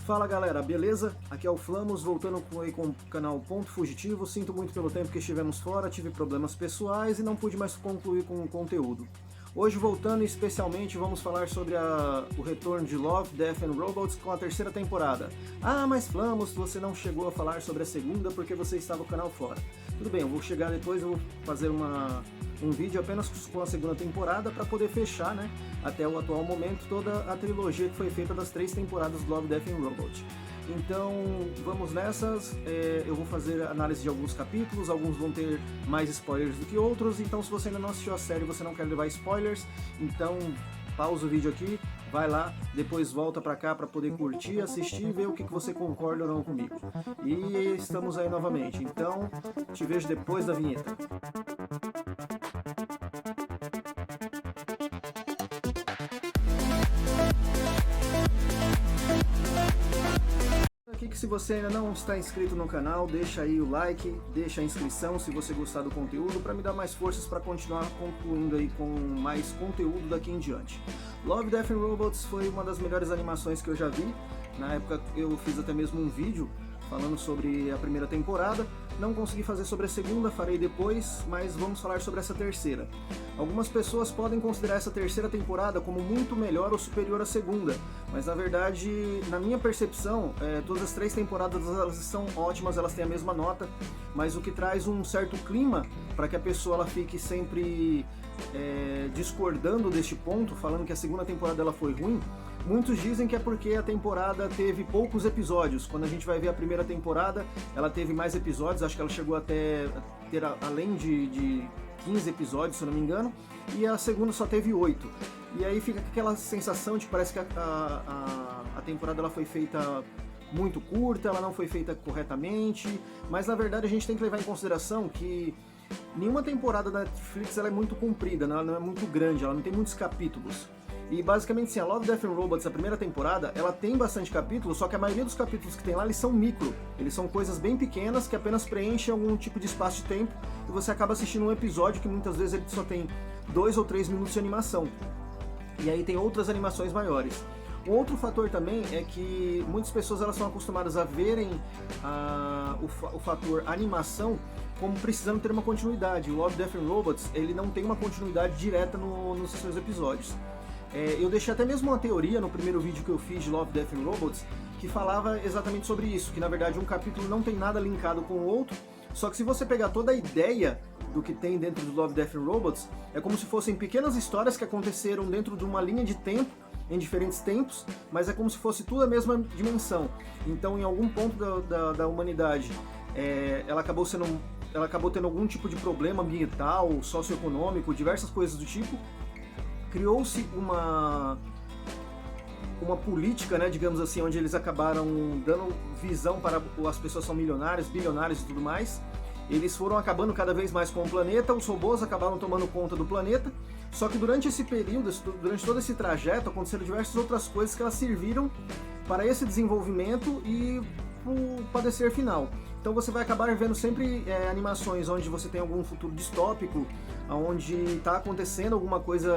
Fala galera, beleza? Aqui é o Flamos, voltando com o canal Ponto Fugitivo. Sinto muito pelo tempo que estivemos fora, tive problemas pessoais e não pude mais concluir com o conteúdo. Hoje voltando especialmente vamos falar sobre o retorno de Love, Death and Robots com a terceira temporada. Ah, mas Flamos, você não chegou a falar sobre a segunda porque você estava com o canal fora. Tudo bem, eu vou chegar depois, eu vou fazer um vídeo apenas com a segunda temporada para poder fechar, né, até o atual momento, toda a trilogia que foi feita das 3 temporadas do Love, Death and Robots. Então vamos nessas, eu vou fazer análise de alguns capítulos, alguns vão ter mais spoilers do que outros, então se você ainda não assistiu a série e você não quer levar spoilers, então pausa o vídeo aqui, vai lá, depois volta pra cá pra poder curtir, assistir e ver o que você concorda ou não comigo. E estamos aí novamente, então te vejo depois da vinheta. Se você ainda não está inscrito no canal, deixa aí o like, deixa a inscrição se você gostar do conteúdo, para me dar mais forças para continuar concluindo aí com mais conteúdo daqui em diante. Love, Death and Robots foi uma das melhores animações que eu já vi. Na época eu fiz até mesmo um vídeo falando sobre a primeira temporada. Não consegui fazer sobre a segunda, farei depois, mas vamos falar sobre essa terceira. Algumas pessoas podem considerar essa terceira temporada como muito melhor ou superior à segunda, mas na verdade, na minha percepção, todas as 3 temporadas elas são ótimas, elas têm a mesma nota, mas o que traz um certo clima para que a pessoa ela fique sempre discordando deste ponto, falando que a segunda temporada ela foi ruim. Muitos dizem que é porque a temporada teve poucos episódios. Quando a gente vai ver a primeira temporada, ela teve mais episódios, acho que ela chegou até ter além de 15 episódios, se eu não me engano, e a segunda só teve 8. E aí fica aquela sensação de que parece que a temporada ela foi feita muito curta, ela não foi feita corretamente, mas na verdade a gente tem que levar em consideração que nenhuma temporada da Netflix ela é muito comprida, né? Ela não é muito grande, ela não tem muitos capítulos. E basicamente sim, a Love, Death and Robots, a primeira temporada, ela tem bastante capítulos, só que a maioria dos capítulos que tem lá, eles são micro. Eles são coisas bem pequenas que apenas preenchem algum tipo de espaço de tempo e você acaba assistindo um episódio que muitas vezes ele só tem 2 ou 3 minutos de animação. E aí tem outras animações maiores. Um outro fator também é que muitas pessoas elas são acostumadas a verem o fator animação como precisando ter uma continuidade. O Love, Death and Robots, ele não tem uma continuidade direta nos seus episódios. Eu deixei até mesmo uma teoria no primeiro vídeo que eu fiz de Love, Death and Robots que falava exatamente sobre isso, que na verdade um capítulo não tem nada linkado com o outro, só que se você pegar toda a ideia do que tem dentro do Love, Death and Robots, é como se fossem pequenas histórias que aconteceram dentro de uma linha de tempo, em diferentes tempos, mas é como se fosse tudo a mesma dimensão. Então em algum ponto da humanidade ela acabou tendo algum tipo de problema ambiental, socioeconômico, diversas coisas do tipo. Criou-se uma política, né, digamos assim, onde eles acabaram dando visão para as pessoas que são milionárias, bilionários e tudo mais. Eles foram acabando cada vez mais com o planeta, os robôs acabaram tomando conta do planeta, só que durante esse período, durante todo esse trajeto, aconteceram diversas outras coisas que elas serviram para esse desenvolvimento e para o padecer final. Então você vai acabar vendo sempre animações onde você tem algum futuro distópico, onde está acontecendo alguma coisa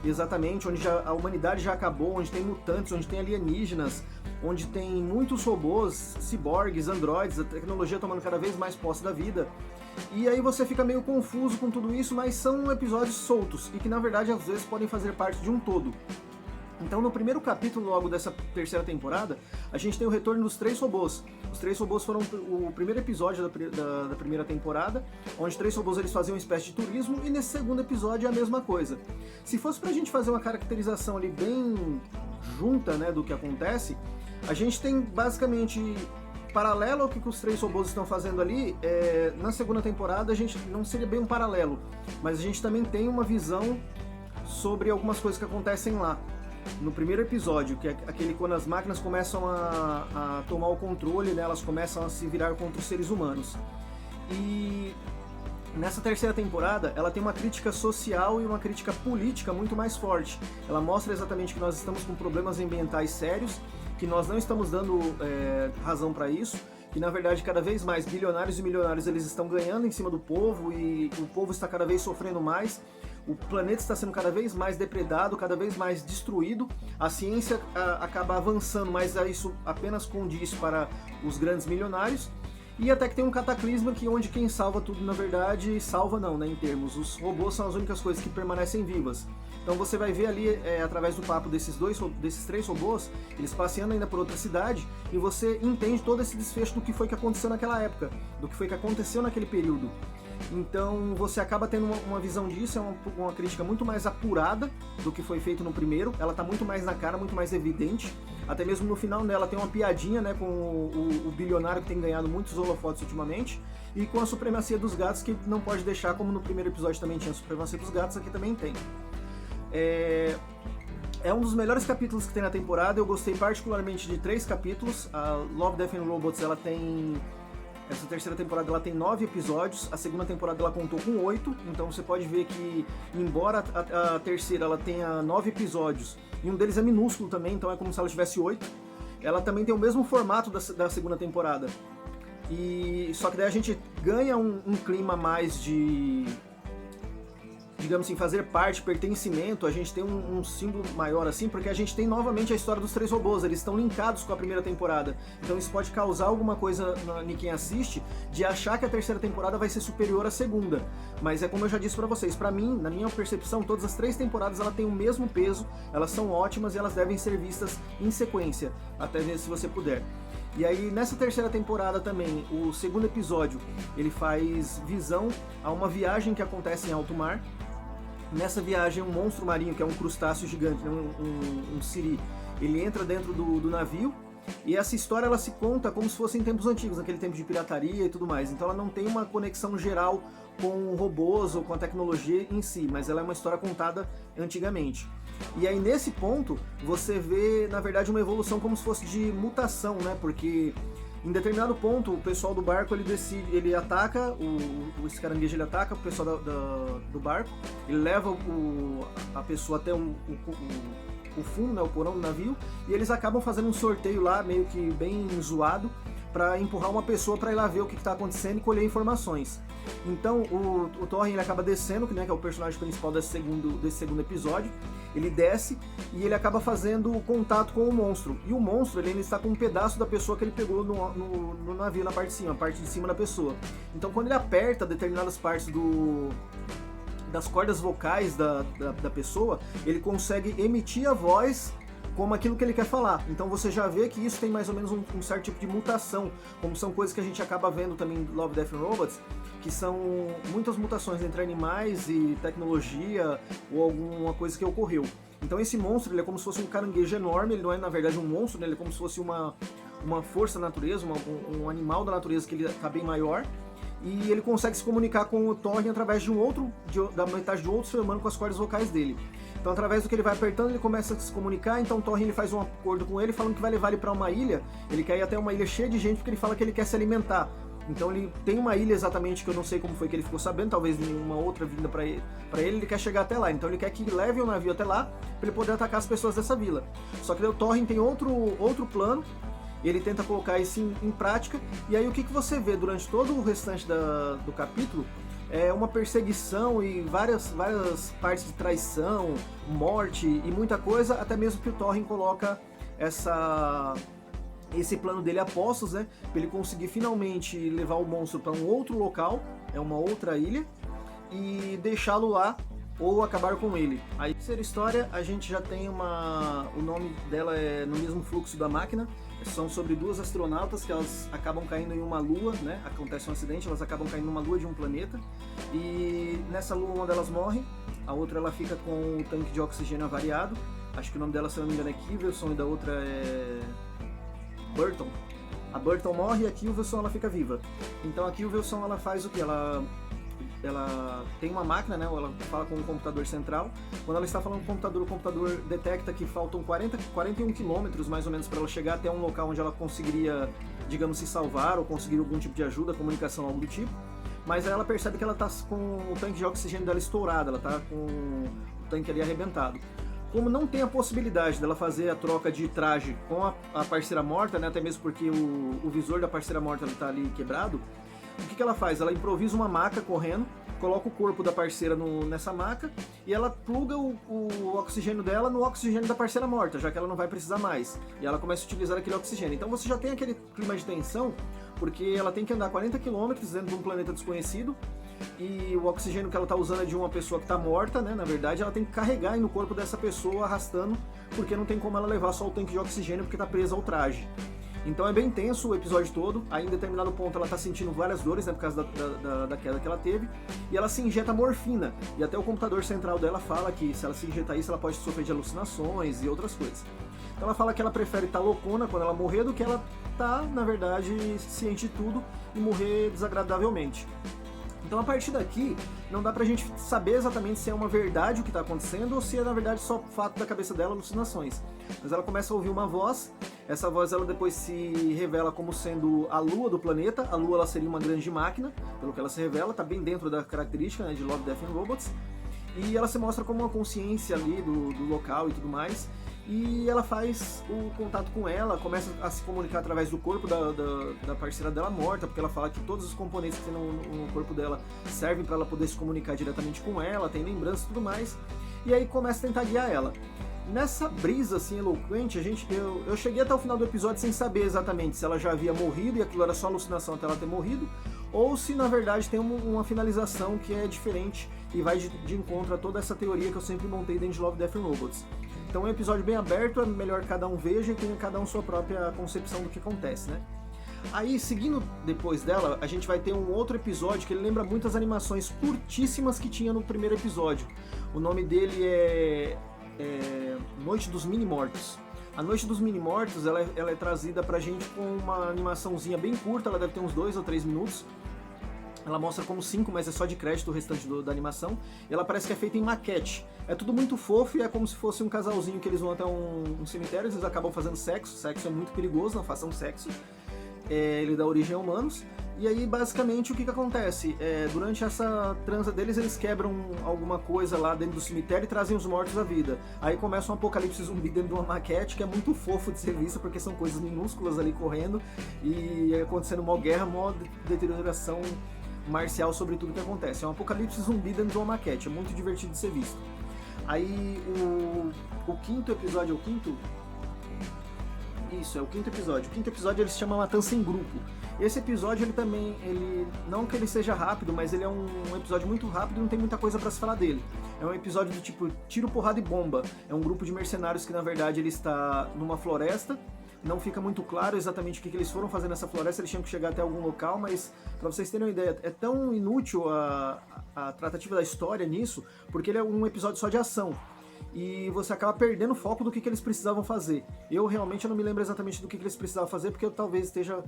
exatamente, onde a humanidade já acabou, onde tem mutantes, onde tem alienígenas, onde tem muitos robôs, ciborgues, androides, a tecnologia tomando cada vez mais posse da vida. E aí você fica meio confuso com tudo isso, mas são episódios soltos e que na verdade às vezes podem fazer parte de um todo. Então no primeiro capítulo logo dessa terceira temporada, a gente tem o retorno dos 3 robôs. Os 3 robôs foram o primeiro episódio da primeira temporada, onde 3 robôs eles faziam uma espécie de turismo, e nesse segundo episódio é a mesma coisa. Se fosse pra gente fazer uma caracterização ali bem junta, né, do que acontece, a gente tem basicamente paralelo ao que os 3 robôs estão fazendo ali. Na segunda temporada a gente não seria bem um paralelo, mas a gente também tem uma visão sobre algumas coisas que acontecem lá. No primeiro episódio, que é aquele quando as máquinas começam a tomar o controle, né, elas começam a se virar contra os seres humanos. E nessa terceira temporada, ela tem uma crítica social e uma crítica política muito mais forte. Ela mostra exatamente que nós estamos com problemas ambientais sérios, que nós não estamos dando razão para isso, que na verdade cada vez mais bilionários e milionários eles estão ganhando em cima do povo e o povo está cada vez sofrendo mais. o planeta está sendo cada vez mais depredado, cada vez mais destruído, a ciência acaba avançando, mas isso apenas condiz para os grandes milionários, e até que tem um cataclisma que onde quem salva tudo, na verdade, salva não, né, em termos, os robôs são as únicas coisas que permanecem vivas. Então você vai ver ali, através do papo desses 3 robôs, eles passeando ainda por outra cidade, e você entende todo esse desfecho do que foi que aconteceu naquela época, do que foi que aconteceu naquele período. Então você acaba tendo uma visão disso, é uma crítica muito mais apurada do que foi feito no primeiro, ela tá muito mais na cara, muito mais evidente, até mesmo no final dela tem uma piadinha, né, com o bilionário que tem ganhado muitos holofotes ultimamente, e com a supremacia dos gatos, que não pode deixar, como no primeiro episódio também tinha a supremacia dos gatos, aqui também tem. É um dos melhores capítulos que tem na temporada, eu gostei particularmente de 3 capítulos, a Love, Death and Robots, ela tem... Essa terceira temporada ela tem 9 episódios, a segunda temporada ela contou com 8, então você pode ver que, embora a terceira ela tenha 9 episódios, e um deles é minúsculo também, então é como se ela tivesse 8, ela também tem o mesmo formato da segunda temporada. Só que daí a gente ganha um clima mais de, digamos assim, fazer parte, pertencimento, a gente tem um símbolo maior assim, porque a gente tem novamente a história dos 3 robôs, eles estão linkados com a primeira temporada, então isso pode causar alguma coisa em quem assiste, de achar que a terceira temporada vai ser superior à segunda, mas é como eu já disse pra vocês, pra mim, na minha percepção, todas as 3 temporadas ela tem o mesmo peso, elas são ótimas e elas devem ser vistas em sequência, até ver se você puder. E aí, nessa terceira temporada também, o segundo episódio, ele faz visão a uma viagem que acontece em alto mar. Nessa viagem, um monstro marinho, que é um crustáceo gigante, né, um siri, ele entra dentro do navio, e essa história ela se conta como se fosse em tempos antigos, naquele tempo de pirataria e tudo mais. Então ela não tem uma conexão geral com robôs ou com a tecnologia em si, mas ela é uma história contada antigamente. E aí nesse ponto, você vê, na verdade, uma evolução como se fosse de mutação, né? Porque em determinado ponto, o pessoal do barco, ele ataca, esse caranguejo ele ataca o pessoal do barco, ele leva a pessoa até o fundo, né, o porão do navio, e eles acabam fazendo um sorteio lá, meio que bem zoado, para empurrar uma pessoa para ir lá ver o que está acontecendo e colher informações. Então o Thorin ele acaba descendo, né, que é o personagem principal desse segundo episódio, ele desce e ele acaba fazendo contato com o monstro. E o monstro ele ainda está com um pedaço da pessoa que ele pegou no navio, na parte de cima, a parte de cima da pessoa. Então quando ele aperta determinadas partes das cordas vocais da pessoa, ele consegue emitir a voz como aquilo que ele quer falar. Então você já vê que isso tem mais ou menos um certo tipo de mutação, como são coisas que a gente acaba vendo também em Love, Death and Robots, que são muitas mutações entre animais e tecnologia ou alguma coisa que ocorreu. Então esse monstro ele é como se fosse um caranguejo enorme, ele não é na verdade um monstro, né? Ele é como se fosse uma força da natureza, um animal da natureza que ele está bem maior, e ele consegue se comunicar com o Thorin através da metade de outro ser humano com as cordas vocais dele. Então através do que ele vai apertando, ele começa a se comunicar, então o Thorin ele faz um acordo com ele, falando que vai levar ele para uma ilha, ele quer ir até uma ilha cheia de gente, porque ele fala que ele quer se alimentar. Então ele tem uma ilha exatamente que eu não sei como foi que ele ficou sabendo, talvez nenhuma outra vinda para ele quer chegar até lá, então ele quer que leve o navio até lá, para ele poder atacar as pessoas dessa vila. Só que daí o Thorin tem outro plano, ele tenta colocar isso em prática, e aí o que você vê durante todo o restante do capítulo é uma perseguição e várias partes de traição, morte e muita coisa, até mesmo que o Thorin coloca esse plano dele a postos, né, para ele conseguir finalmente levar o monstro para um outro local, uma outra ilha, e deixá-lo lá ou acabar com ele. A terceira história, a gente já tem o nome dela é No Mesmo Fluxo da Máquina. São sobre 2 astronautas que elas acabam caindo em uma lua, né? Acontece um acidente, elas acabam caindo numa lua de um planeta, e nessa lua uma delas morre, a outra ela fica com o tanque de oxigênio avariado. Acho que o nome dela, se não me engano, é Kilvelson, e da outra é Burton. A Burton morre e a Kilvelson ela fica viva. Então a Kilvelson ela faz o que? Ela tem uma máquina, né? Ela fala com um computador central. Quando ela está falando com o computador detecta que faltam 41 quilômetros mais ou menos para ela chegar até um local onde ela conseguiria, digamos, se salvar ou conseguir algum tipo de ajuda, comunicação, algo do tipo. Mas aí ela percebe que ela está com o tanque de oxigênio dela estourado, ela está com o tanque ali arrebentado. Como não tem a possibilidade dela fazer a troca de traje com a parceira morta, né? Até mesmo porque o visor da parceira morta está ali quebrado, o que ela faz? Ela improvisa uma maca correndo, coloca o corpo da parceira nessa maca e ela pluga o oxigênio dela no oxigênio da parceira morta, já que ela não vai precisar mais. E ela começa a utilizar aquele oxigênio. Então você já tem aquele clima de tensão, porque ela tem que andar 40 km dentro de um planeta desconhecido e o oxigênio que ela está usando é de uma pessoa que está morta, né? Na verdade, ela tem que carregar aí no corpo dessa pessoa arrastando, porque não tem como ela levar só o tanque de oxigênio porque está presa ao traje. Então é bem tenso o episódio todo, aí em determinado ponto ela tá sentindo várias dores, né, por causa da queda que ela teve, e ela se injeta morfina, e até o computador central dela fala que se ela se injetar isso, ela pode sofrer de alucinações e outras coisas. Então ela fala que ela prefere estar loucona quando ela morrer do que ela tá, na verdade, ciente de tudo e morrer desagradavelmente. Então a partir daqui, não dá pra gente saber exatamente se é uma verdade o que tá acontecendo ou se é na verdade só fato da cabeça dela, alucinações. Mas ela começa a ouvir uma voz, essa voz ela depois se revela como sendo a lua do planeta, a lua ela seria uma grande máquina, pelo que ela se revela, tá bem dentro da característica, né, de Love, Death and Robots, e ela se mostra como uma consciência ali do local e tudo mais, e ela faz o contato com ela, começa a se comunicar através do corpo da parceira dela morta, porque ela fala que todos os componentes que tem no corpo dela servem para ela poder se comunicar diretamente com ela, tem lembranças e tudo mais, e aí começa a tentar guiar ela. Nessa brisa assim eloquente, eu cheguei até o final do episódio sem saber exatamente se ela já havia morrido e aquilo era só alucinação até ela ter morrido, ou se na verdade tem uma finalização que é diferente e vai de encontro a toda essa teoria que eu sempre montei dentro de Love, Death and Robots. Então é um episódio bem aberto, é melhor que cada um veja e tenha cada um sua própria concepção do que acontece, né? Aí, seguindo depois dela, a gente vai ter um outro episódio que ele lembra muito as animações curtíssimas que tinha no primeiro episódio. O nome dele é Noite dos Mini-Mortos. A Noite dos Mini-Mortos, ela é trazida pra gente com uma animaçãozinha bem curta, ela deve ter uns 2 ou 3 minutos. Ela mostra como 5, mas é só de crédito o restante da animação. E ela parece que é feita em maquete. É tudo muito fofo e é como se fosse um casalzinho que eles vão até um cemitério, eles acabam fazendo sexo. Sexo é muito perigoso, não façam sexo. Ele dá origem a humanos. E aí, basicamente, o que acontece? Durante essa transa deles, eles quebram alguma coisa lá dentro do cemitério e trazem os mortos à vida. Aí começa um apocalipse zumbi dentro de uma maquete, que é muito fofo de ser visto, porque são coisas minúsculas ali correndo e acontecendo uma guerra, uma deterioração marcial sobre tudo que acontece. É um apocalipse zumbi dentro de uma maquete, é muito divertido de ser visto. Aí o quinto episódio, é o quinto? Isso, é o quinto episódio. O quinto episódio ele se chama Matança em Grupo. Esse episódio ele não que ele seja rápido, mas ele é um episódio muito rápido e não tem muita coisa pra se falar dele. É um episódio do tipo tiro, porrada e bomba. É um grupo de mercenários que na verdade ele está numa floresta. Não fica muito claro exatamente o que eles foram fazer nessa floresta, eles tinham que chegar até algum local, mas pra vocês terem uma ideia, é tão inútil a tratativa da história nisso, porque ele é um episódio só de ação. E você acaba perdendo o foco do que eles precisavam fazer. Eu realmente não me lembro exatamente do que eles precisavam fazer, porque eu talvez esteja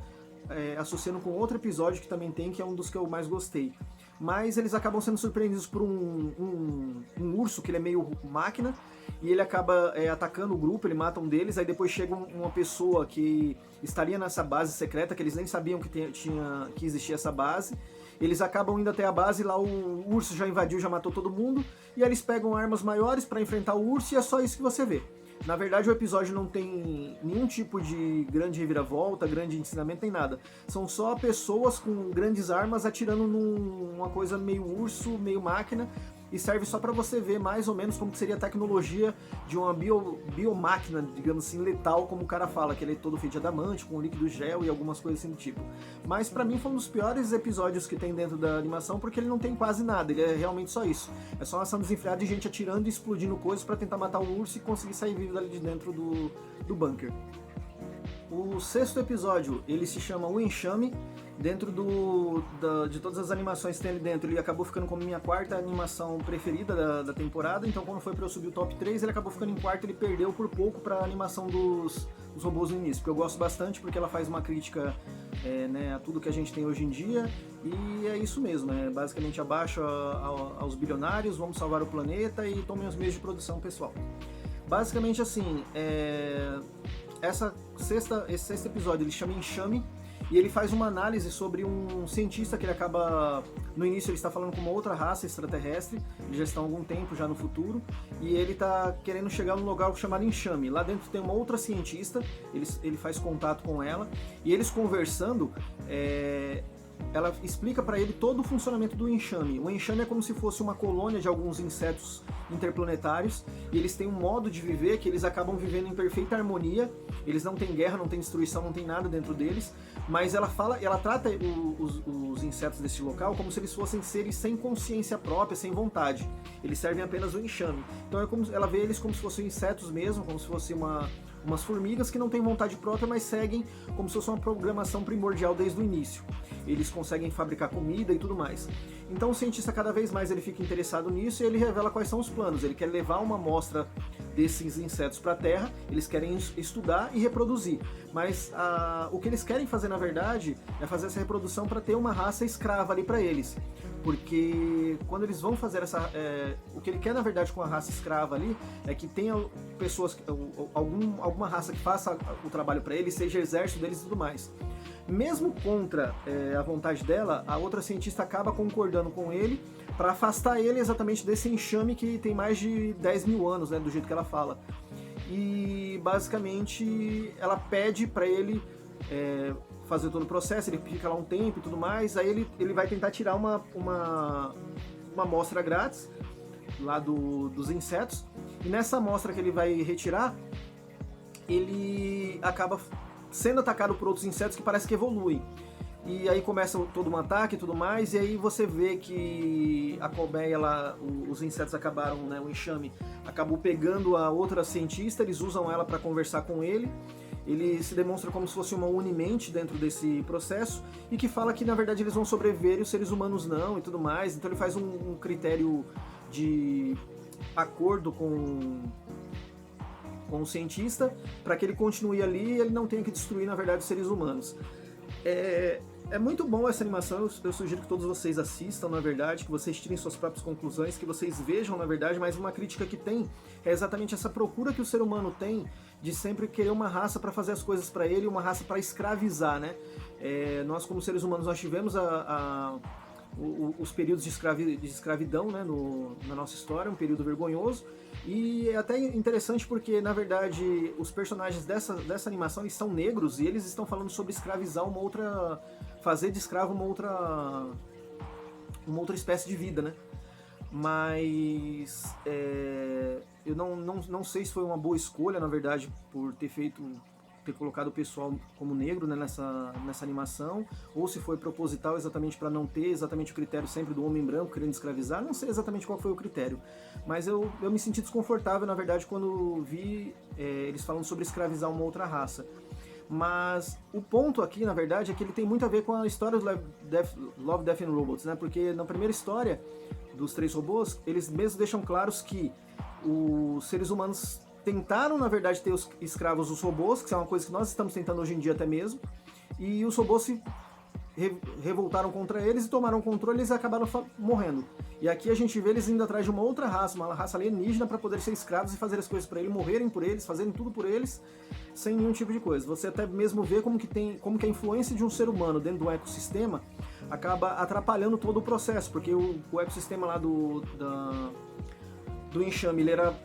associando com outro episódio que também tem, que é um dos que eu mais gostei. Mas eles acabam sendo surpreendidos por um urso, que ele é meio máquina, e ele acaba atacando o grupo, ele mata um deles, aí depois chega uma pessoa que estaria nessa base secreta, que eles nem sabiam que existia essa base. Eles acabam indo até a base, lá o urso já invadiu, já matou todo mundo, e aí eles pegam armas maiores para enfrentar o urso e é só isso que você vê. Na verdade o episódio não tem nenhum tipo de grande reviravolta, grande ensinamento, nem nada. São só pessoas com grandes armas atirando numa coisa meio urso, meio máquina, e serve só para você ver mais ou menos como que seria a tecnologia de uma biomáquina, digamos assim, letal, como o cara fala, que ele é todo feito de adamante, com líquido gel e algumas coisas assim do tipo. Mas pra mim foi um dos piores episódios que tem dentro da animação, porque ele não tem quase nada, ele é realmente só isso. É só uma ação desenfreada de gente atirando e explodindo coisas para tentar matar o urso e conseguir sair vivo dali de dentro do bunker. O sexto episódio, ele se chama O Enxame. Dentro de todas as animações que tem ali dentro, ele acabou ficando como minha quarta animação preferida da temporada, então quando foi pra eu subir o top 3, ele acabou ficando em quarto, ele perdeu por pouco pra animação dos robôs no início, porque eu gosto bastante, porque ela faz uma crítica a tudo que a gente tem hoje em dia, e é isso mesmo, basicamente abaixo aos bilionários, vamos salvar o planeta e tomem os meios de produção, pessoal. Basicamente assim, esse sexto episódio ele chama Enxame, e ele faz uma análise sobre um cientista que ele acaba... No início ele está falando com uma outra raça extraterrestre, eles já estão há algum tempo já no futuro, e ele está querendo chegar num lugar chamado Enxame. Lá dentro tem uma outra cientista, ele faz contato com ela, e eles conversando, ela explica para ele todo o funcionamento do enxame. O enxame é como se fosse uma colônia de alguns insetos interplanetários, e eles têm um modo de viver que eles acabam vivendo em perfeita harmonia. Eles não têm guerra, não tem destruição, não tem nada dentro deles, mas ela trata os insetos desse local como se eles fossem seres sem consciência própria, sem vontade. Eles servem apenas o enxame. Então ela vê eles como se fossem insetos mesmo, como se fosse umas formigas que não têm vontade própria, mas seguem como se fosse uma programação primordial desde o início. Eles conseguem fabricar comida e tudo mais. Então o cientista cada vez mais ele fica interessado nisso e ele revela quais são os planos. Ele quer levar uma amostra desses insetos para a Terra, eles querem estudar e reproduzir. Mas o que eles querem fazer, na verdade, é fazer essa reprodução para ter uma raça escrava ali para eles. Porque quando eles vão fazer o que ele quer, na verdade, com a raça escrava ali, é que tenha pessoas, alguma raça que faça o trabalho para eles, seja exército deles e tudo mais. Mesmo contra a vontade dela, a outra cientista acaba concordando com ele para afastar ele exatamente desse enxame que tem mais de 10 mil anos, né, do jeito que ela fala. E basicamente ela pede para ele fazer todo o processo, ele fica lá um tempo e tudo mais, aí ele vai tentar tirar uma amostra grátis lá dos insetos, e nessa amostra que ele vai retirar, ele acaba sendo atacado por outros insetos que parece que evoluem. E aí começa todo um ataque e tudo mais, e aí você vê que a colmeia lá, os insetos acabaram, né, o enxame acabou pegando a outra cientista, eles usam ela para conversar com ele. Ele se demonstra como se fosse uma unimente dentro desse processo e que fala que na verdade eles vão sobreviver e os seres humanos não e tudo mais. Então ele faz um critério de acordo com o cientista para que ele continue ali e ele não tenha que destruir na verdade os seres humanos. É muito bom essa animação, eu sugiro que todos vocês assistam, na verdade, que vocês tirem suas próprias conclusões, que vocês vejam, na verdade, mas uma crítica que tem é exatamente essa procura que o ser humano tem de sempre querer uma raça para fazer as coisas para ele, uma raça para escravizar, né? Nós, como seres humanos, nós tivemos os períodos de escravidão, né, na nossa história, um período vergonhoso, e é até interessante porque, na verdade, os personagens dessa animação eles são negros e eles estão falando sobre escravizar fazer de escravo uma outra espécie de vida, né? Mas eu não sei se foi uma boa escolha, na verdade, por ter colocado o pessoal como negro, né, nessa animação, ou se foi proposital exatamente para não ter exatamente o critério sempre do homem branco querendo escravizar, não sei exatamente qual foi o critério, mas eu me senti desconfortável, na verdade, quando vi eles falando sobre escravizar uma outra raça. Mas o ponto aqui, na verdade, é que ele tem muito a ver com a história do Love, Death and Robots, né? Porque na primeira história dos 3 robôs, eles mesmos deixam claros que os seres humanos tentaram, na verdade, ter os escravos dos robôs, que é uma coisa que nós estamos tentando hoje em dia até mesmo, e os robôs se revoltaram contra eles e tomaram o controle e eles acabaram morrendo. E aqui a gente vê eles indo atrás de uma outra raça, uma raça alienígena, para poder ser escravos e fazer as coisas para eles, morrerem por eles, fazerem tudo por eles, sem nenhum tipo de coisa. Você até mesmo vê como que a influência de um ser humano dentro do ecossistema acaba atrapalhando todo o processo, porque o ecossistema lá do enxame, ele era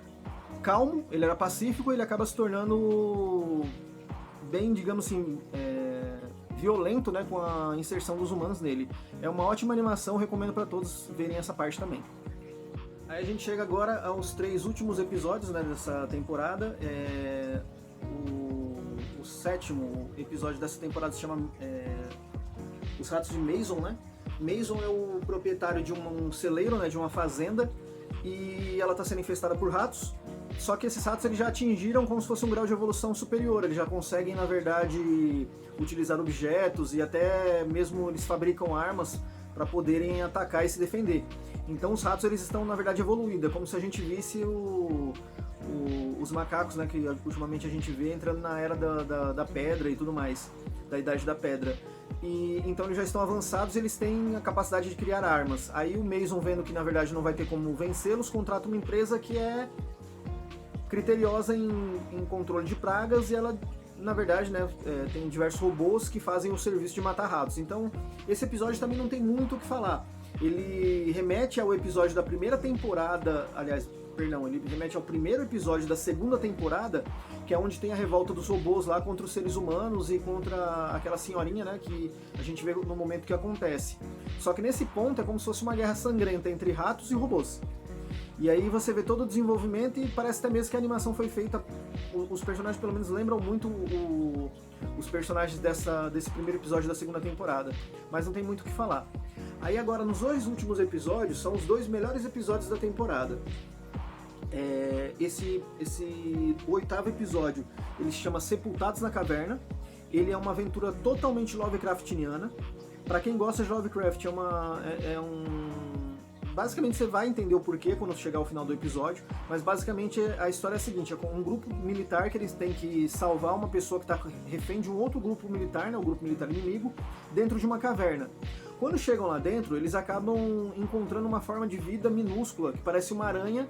calmo, ele era pacífico, ele acaba se tornando bem, digamos assim, violento, né, com a inserção dos humanos nele. É uma ótima animação, recomendo para todos verem essa parte também. Aí a gente chega agora aos 3 últimos episódios, né, dessa temporada. O 7º episódio dessa temporada se chama Os Ratos de Mason, né? Mason é o proprietário de um celeiro, né, de uma fazenda, e ela está sendo infestada por ratos. Só que esses ratos eles já atingiram como se fosse um grau de evolução superior, eles já conseguem, na verdade, utilizar objetos e até mesmo eles fabricam armas para poderem atacar e se defender. Então os ratos eles estão, na verdade, evoluindo, é como se a gente visse os macacos, né, que ultimamente a gente vê entrando na era da pedra e tudo mais, da Idade da Pedra. E então eles já estão avançados e eles têm a capacidade de criar armas. Aí o Mason, vendo que na verdade não vai ter como vencê-los, contrata uma empresa que é criteriosa em controle de pragas, e ela, na verdade, né, tem diversos robôs que fazem o serviço de matar ratos. Então, esse episódio também não tem muito o que falar. Ele remete ao episódio da primeira temporada, aliás, Perdão, ele remete ao primeiro episódio da segunda temporada, que é onde tem a revolta dos robôs lá contra os seres humanos e contra aquela senhorinha, né, que a gente vê no momento que acontece. Só que nesse ponto é como se fosse uma guerra sangrenta entre ratos e robôs. E aí você vê todo o desenvolvimento e parece até mesmo que a animação foi feita... Os personagens pelo menos lembram muito os personagens desse primeiro episódio da segunda temporada. Mas não tem muito o que falar. Aí agora, nos 2 últimos episódios, são os 2 melhores episódios da temporada. O 8º episódio, ele se chama Sepultados na Caverna. Ele é uma aventura totalmente Lovecraftiana. Pra quem gosta de Lovecraft, basicamente você vai entender o porquê quando chegar ao final do episódio, mas basicamente a história é a seguinte: é um grupo militar que eles têm que salvar uma pessoa que está refém de um outro grupo militar, né, o grupo militar inimigo, dentro de uma caverna. Quando chegam lá dentro, eles acabam encontrando uma forma de vida minúscula, que parece uma aranha,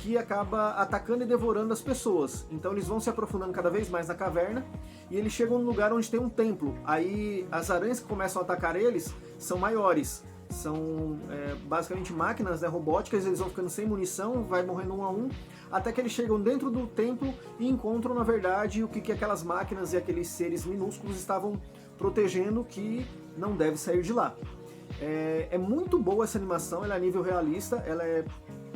que acaba atacando e devorando as pessoas. Então eles vão se aprofundando cada vez mais na caverna, e eles chegam num lugar onde tem um templo. Aí as aranhas que começam a atacar eles são maiores. São basicamente máquinas, né, robóticas, eles vão ficando sem munição, vai morrendo um a um, até que eles chegam dentro do templo e encontram, na verdade, o que aquelas máquinas e aqueles seres minúsculos estavam protegendo, que não deve sair de lá. É muito boa essa animação, ela é a nível realista, ela é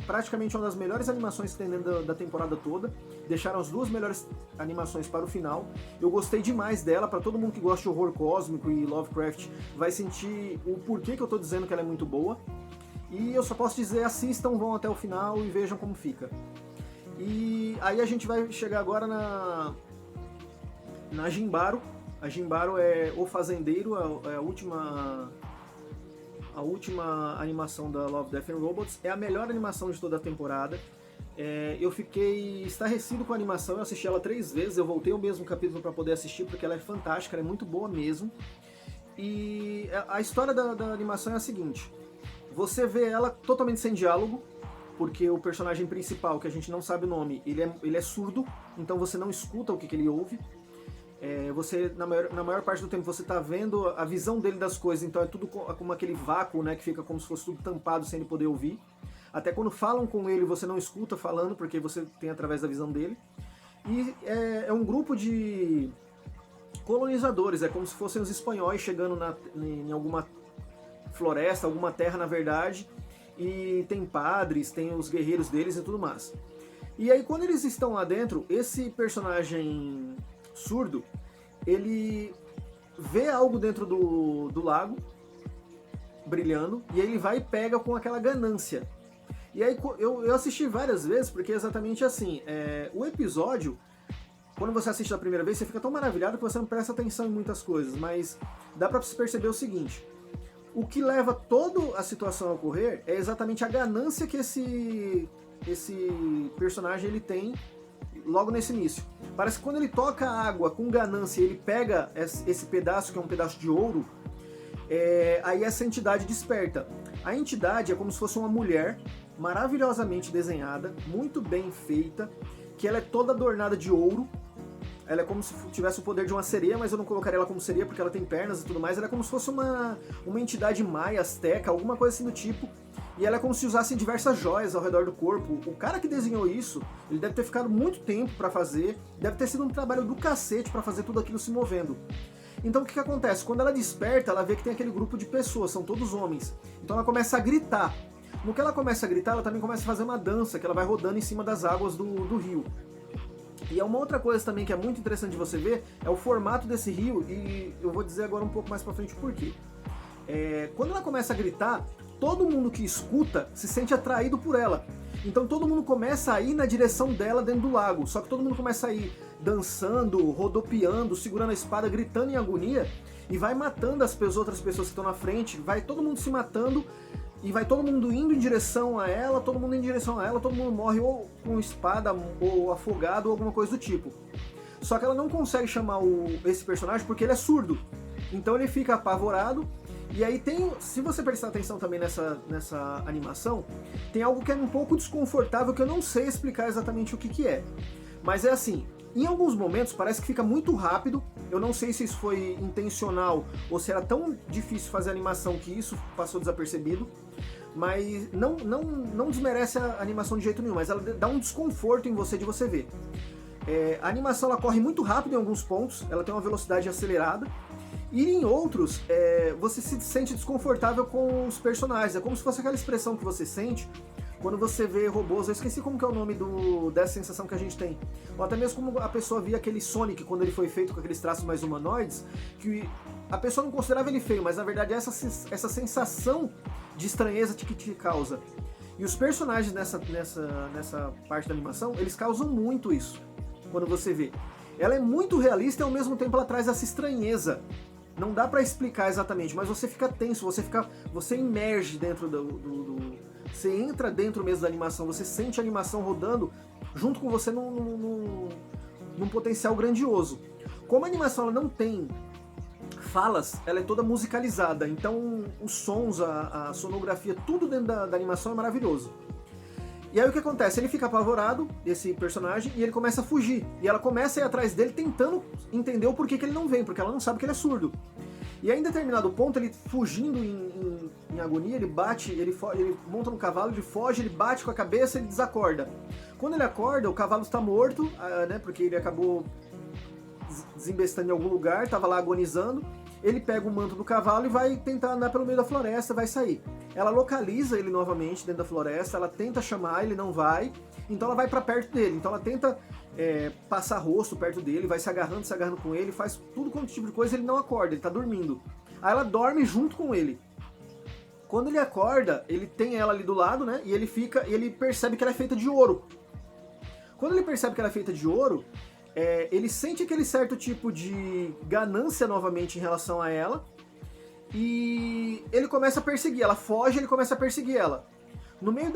praticamente uma das melhores animações que tem dentro da temporada toda. Deixaram as 2 melhores animações para o final. Eu gostei demais dela. Para todo mundo que gosta de horror cósmico e Lovecraft, vai sentir o porquê que eu tô dizendo que ela é muito boa. E eu só posso dizer, assistam, vão até o final e vejam como fica. E aí a gente vai chegar agora na Jinbaro. A Jinbaro é O Fazendeiro, é a última animação da Love, Death and Robots. É a melhor animação de toda a temporada. Eu fiquei estarrecido com a animação, eu assisti ela 3 vezes, eu voltei o mesmo capítulo para poder assistir, porque ela é fantástica, ela é muito boa mesmo. E a história da animação é a seguinte: você vê ela totalmente sem diálogo, porque o personagem principal, que a gente não sabe o nome, ele é surdo, então você não escuta o que ele ouve. Você, na maior parte do tempo, você está vendo a visão dele das coisas, então é tudo como aquele vácuo, né, que fica como se fosse tudo tampado sem ele poder ouvir. Até quando falam com ele, você não escuta falando, porque você tem através da visão dele. E é um grupo de colonizadores, é como se fossem os espanhóis chegando em alguma floresta, alguma terra, na verdade, e tem padres, tem os guerreiros deles e tudo mais. E aí, quando eles estão lá dentro, esse personagem surdo, ele vê algo dentro do lago brilhando, e aí ele vai e pega com aquela ganância. E aí eu assisti várias vezes, porque é exatamente assim, o episódio, quando você assiste da primeira vez, você fica tão maravilhado que você não presta atenção em muitas coisas, mas dá pra se perceber o seguinte: o que leva toda a situação a ocorrer é exatamente a ganância que esse personagem ele tem logo nesse início. Parece que quando ele toca a água com ganância e ele pega esse pedaço, que é um pedaço de ouro, aí essa entidade desperta. A entidade é como se fosse uma mulher maravilhosamente desenhada, muito bem feita, que ela é toda adornada de ouro. Ela é como se tivesse o poder de uma sereia, mas eu não colocaria ela como sereia porque ela tem pernas e tudo mais. Ela é como se fosse uma entidade maia, asteca, alguma coisa assim do tipo. E ela é como se usasse diversas joias ao redor do corpo. O cara que desenhou isso, ele deve ter ficado muito tempo pra fazer, deve ter sido um trabalho do cacete pra fazer tudo aquilo se movendo. Então o que acontece? Quando ela desperta, ela vê que tem aquele grupo de pessoas, são todos homens. Então ela começa a gritar. No que ela começa a gritar, ela também começa a fazer uma dança, que ela vai rodando em cima das águas do rio. E é uma outra coisa também que é muito interessante de você ver, é o formato desse rio, e eu vou dizer agora um pouco mais pra frente o porquê. Quando ela começa a gritar, todo mundo que escuta se sente atraído por ela. Então todo mundo começa a ir na direção dela dentro do lago, só que todo mundo começa a ir dançando, rodopiando, segurando a espada, gritando em agonia, e vai matando as outras pessoas que estão na frente, vai todo mundo se matando, e vai todo mundo indo em direção a ela, todo mundo indo em direção a ela, todo mundo morre ou com espada, ou afogado, ou alguma coisa do tipo. Só que ela não consegue chamar esse personagem porque ele é surdo. Então ele fica apavorado, e aí se você prestar atenção também nessa animação, tem algo que é um pouco desconfortável, que eu não sei explicar exatamente o que é. Mas é assim, em alguns momentos parece que fica muito rápido, eu não sei se isso foi intencional ou se era tão difícil fazer animação que isso passou desapercebido, mas não desmerece a animação de jeito nenhum, mas ela dá um desconforto em você de você ver. A animação ela corre muito rápido em alguns pontos, ela tem uma velocidade acelerada, e em outros você se sente desconfortável com os personagens. É como se fosse aquela expressão que você sente quando você vê robôs. Eu esqueci como que é o nome dessa sensação que a gente tem. Ou até mesmo como a pessoa via aquele Sonic quando ele foi feito com aqueles traços mais humanoides, que a pessoa não considerava ele feio, mas na verdade é essa sensação de estranheza que te causa. E os personagens nessa parte da animação, eles causam muito isso, quando você vê. Ela é muito realista e ao mesmo tempo ela traz essa estranheza. Não dá pra explicar exatamente, mas você fica tenso, você imerge dentro você entra dentro mesmo da animação, você sente a animação rodando junto com você num potencial grandioso. Como a animação ela não tem falas, ela é toda musicalizada, então os sons, a sonografia, tudo dentro da animação é maravilhoso. E aí o que acontece? Ele fica apavorado, esse personagem, e ele começa a fugir. E ela começa a ir atrás dele tentando entender o porquê que ele não vem, porque ela não sabe que ele é surdo. E aí em determinado ponto, ele fugindo em agonia, ele bate, ele monta no cavalo, ele foge, ele bate com a cabeça, ele desacorda. Quando ele acorda, o cavalo está morto, né, porque ele acabou desembestando em algum lugar, estava lá agonizando. Ele pega o manto do cavalo e vai tentar andar pelo meio da floresta, vai sair. Ela localiza ele novamente dentro da floresta, ela tenta chamar, ele não vai, então ela vai pra perto dele. Então ela tenta passar rosto perto dele, vai se agarrando com ele, faz tudo quanto tipo de coisa, ele não acorda, ele tá dormindo. Aí ela dorme junto com ele. Quando ele acorda, ele tem ela ali do lado, né, e ele percebe que ela é feita de ouro. Quando ele percebe que ela é feita de ouro, ele sente aquele certo tipo de ganância novamente em relação a ela, e ele começa a perseguir, ela foge, ele começa a perseguir ela. No meio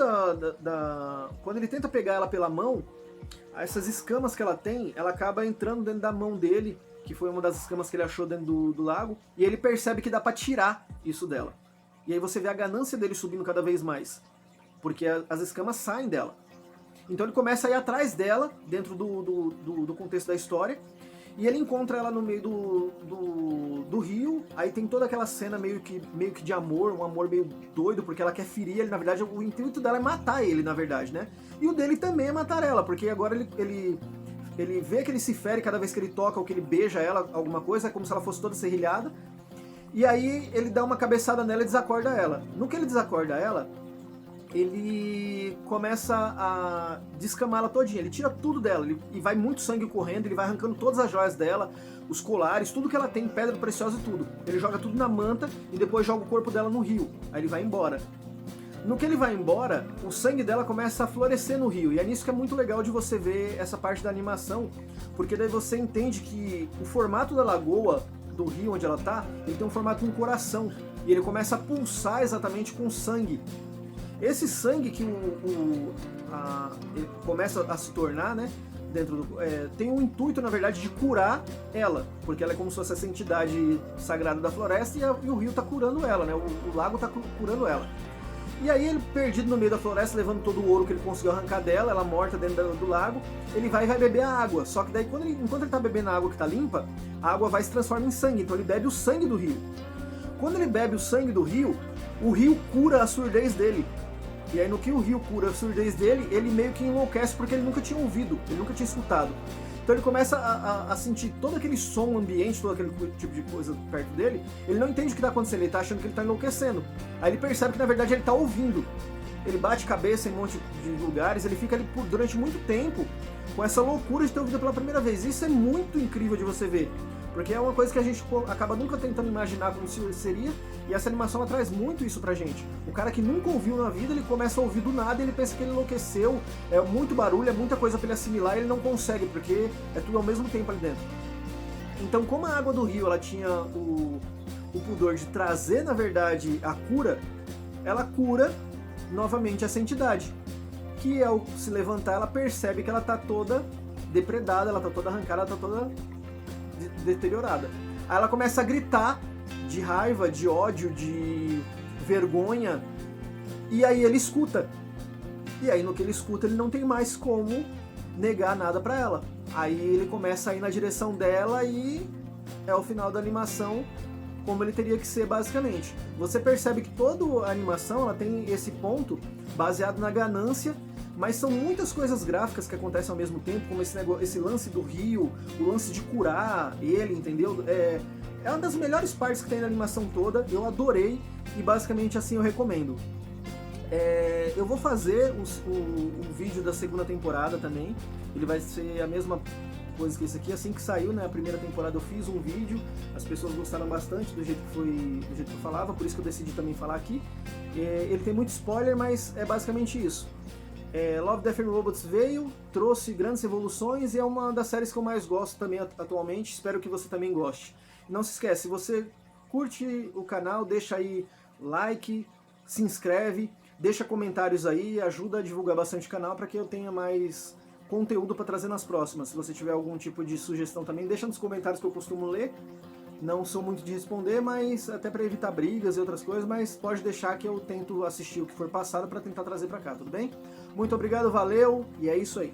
quando ele tenta pegar ela pela mão, essas escamas que ela tem, ela acaba entrando dentro da mão dele, que foi uma das escamas que ele achou dentro do lago, e ele percebe que dá pra tirar isso dela. E aí você vê a ganância dele subindo cada vez mais, porque as escamas saem dela. Então ele começa a ir atrás dela, dentro do contexto da história, e ele encontra ela no meio do rio. Aí tem toda aquela cena meio que de amor, um amor meio doido, porque ela quer ferir ele. Na verdade, o intuito dela é matar ele, na verdade, né? E o dele também é matar ela, porque agora ele vê que ele se fere cada vez que ele toca ou que ele beija ela, alguma coisa, é como se ela fosse toda serrilhada. E aí ele dá uma cabeçada nela e desacorda ela. No que ele desacorda ela, ele começa a descamar ela todinha, ele tira tudo dela, e vai muito sangue correndo, ele vai arrancando todas as joias dela, os colares, tudo que ela tem, pedra preciosa e tudo. Ele joga tudo na manta e depois joga o corpo dela no rio, aí ele vai embora. No que ele vai embora, o sangue dela começa a florescer no rio, e é nisso que é muito legal de você ver essa parte da animação, porque daí você entende que o formato da lagoa, do rio onde ela tá, ele tem um formato de um coração, e ele começa a pulsar exatamente com sangue. Esse sangue que ele começa a se tornar, né, tem um intuito, na verdade, de curar ela, porque ela é como se fosse essa entidade sagrada da floresta, e o rio tá curando ela, né, o lago tá curando ela. E aí ele, perdido no meio da floresta, levando todo o ouro que ele conseguiu arrancar dela, ela morta dentro do lago, ele vai beber a água, só que daí enquanto ele tá bebendo a água que tá limpa, a água vai se transformar em sangue, então ele bebe o sangue do rio. Quando ele bebe o sangue do rio, o rio cura a surdez dele. E aí no que o rio cura a surdez dele, ele meio que enlouquece porque ele nunca tinha ouvido, ele nunca tinha escutado. Então ele começa a sentir todo aquele som ambiente, todo aquele tipo de coisa perto dele, ele não entende o que está acontecendo, ele está achando que ele está enlouquecendo. Aí ele percebe que na verdade ele está ouvindo. Ele bate cabeça em um monte de lugares, ele fica ali durante muito tempo com essa loucura de ter ouvido pela primeira vez. Isso é muito incrível de você ver, porque é uma coisa que a gente acaba nunca tentando imaginar como seria, e essa animação ela traz muito isso pra gente. O cara que nunca ouviu na vida, ele começa a ouvir do nada e ele pensa que ele enlouqueceu, é muito barulho, é muita coisa pra ele assimilar e ele não consegue, porque é tudo ao mesmo tempo ali dentro. Então, como a água do rio ela tinha o pudor de trazer, na verdade, a cura, ela cura novamente essa entidade, que ao se levantar ela percebe que ela tá toda depredada, ela tá toda arrancada, ela tá toda deteriorada. Aí ela começa a gritar de raiva, de ódio, de vergonha, e aí ele escuta. E aí no que ele escuta ele não tem mais como negar nada pra ela. Aí ele começa a ir na direção dela e é o final da animação como ele teria que ser basicamente. Você percebe que toda a animação ela tem esse ponto baseado na ganância, mas são muitas coisas gráficas que acontecem ao mesmo tempo, como esse lance do rio, o lance de curar ele, entendeu? É uma das melhores partes que tem na animação toda, eu adorei e basicamente assim eu recomendo. Eu vou fazer o vídeo da segunda temporada também, ele vai ser a mesma coisa que esse aqui, assim que saiu, né, a primeira temporada eu fiz um vídeo, as pessoas gostaram bastante do jeito que eu falava, por isso que eu decidi também falar aqui. Ele tem muito spoiler, mas é basicamente isso. Love, Death and Robots veio, trouxe grandes evoluções e é uma das séries que eu mais gosto também atualmente, espero que você também goste. Não se esquece, se você curte o canal, deixa aí like, se inscreve, deixa comentários aí, ajuda a divulgar bastante o canal para que eu tenha mais conteúdo para trazer nas próximas. Se você tiver algum tipo de sugestão também, deixa nos comentários que eu costumo ler. Não sou muito de responder, mas até para evitar brigas e outras coisas, mas pode deixar que eu tento assistir o que for passado para tentar trazer para cá, tudo bem? Muito obrigado, valeu, e é isso aí.